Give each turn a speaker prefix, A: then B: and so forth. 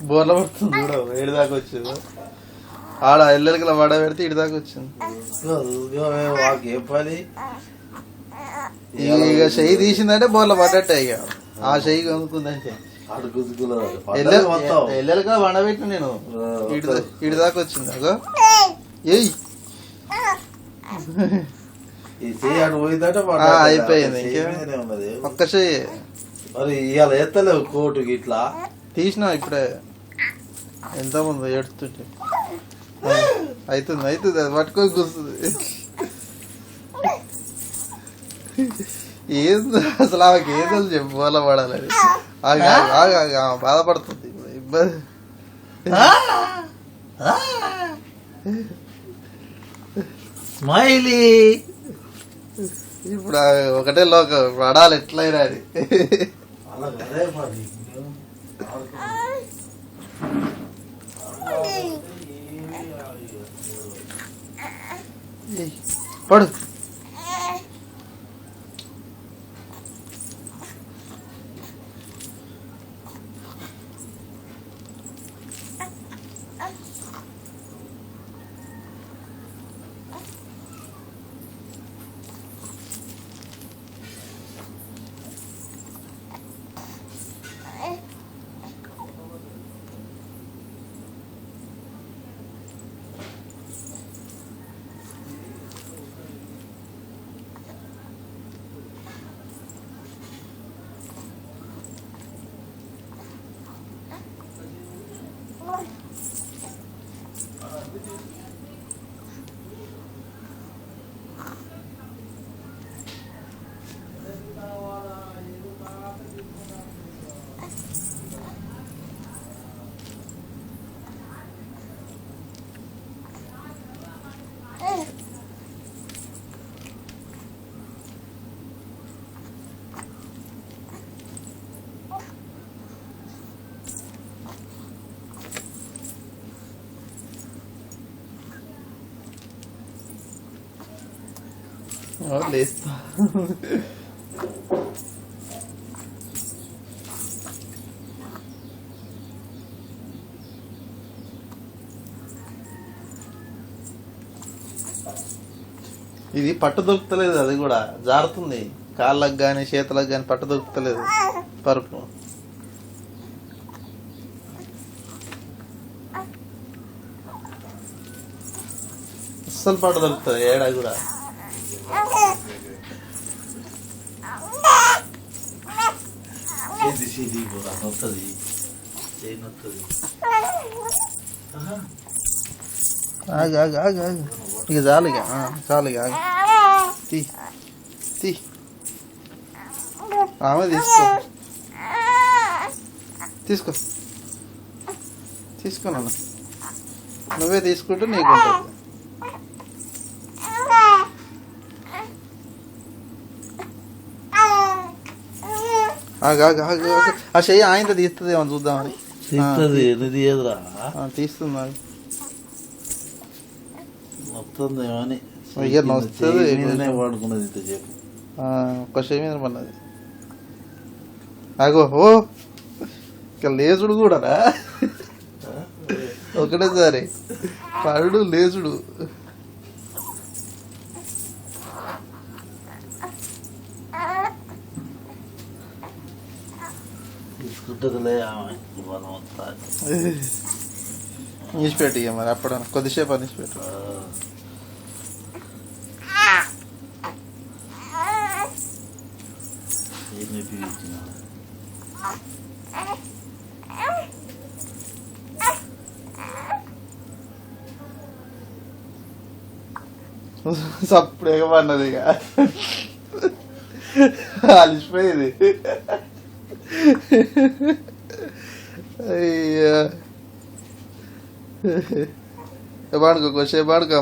A: బోర్ల పడుతుంది కూడా ఏడు దాకా వచ్చింది ఆడ ఎల్లెలకి వడ పెడితే ఇటు దాకా వచ్చింది ఇక చెయ్యి తీసిందంటే బోర్ల పడ్డట్టే ఇక ఆ చెయ్యి కొనుక్కుందంటే ఎల్లెలకి వడ పెట్టిన నేను ఇటు దాకా వచ్చింది అగో ఏయ్ అయిపోయింది ఒక్క చెయ్యి
B: మరి ఇవాళ ఎత్తలేవు కోటుకి ఇట్లా
A: తీసినా ఇప్పుడే ఎంత ముందు ఏడుస్తుంటే అవుతుంది అవుతుంది అది పట్టుకొని కూర్చుంది ఏంది అసలు ఆమెకి ఏదో చెప్పు వల్ల పడాలని బాధపడుతుంది ఇబ్బంది
B: స్మైలీ
A: ఇప్పుడు ఒకటే లోకం పడాలి ఎట్లయినా అది పడు లేస్తా ఇది పట్టు దొరుకుతలేదు అది కూడా జారుతుంది కాళ్ళకు గాని చేతులకు గాని పట్టు దొరుకుతలేదు పరుపు అస్సలు పట్టు దొరుకుతుంది ఏడా కూడా ఇక చాలు ఇక చాలు ఇక తీ తీ ఆమె తీసుకో తీసుకో తీసుకో నాన్న నువ్వే తీసుకుంటే నీకు ఉంటుంది ఆ చెయ్యి ఆయన తీస్తుంది ఏమని చూద్దామని తీస్తుంది
B: మొత్తం వాడుకున్నది ఇంతసేపు
A: ఒక్క చెయ్యి మీద పడినది అగో ఓ ఇక లేచుడు కూడా ఒకటేసారి పడు లేచుడు నిలిచిపెట్టి మరి అప్పుడు కొద్దిసేపు నిలిచిపెట్టు సప్పుడు ఎగమన్నది ఇక అలిసిపోయేది అయ్యా వాడుకో కొద్దిసేపు వాడుకో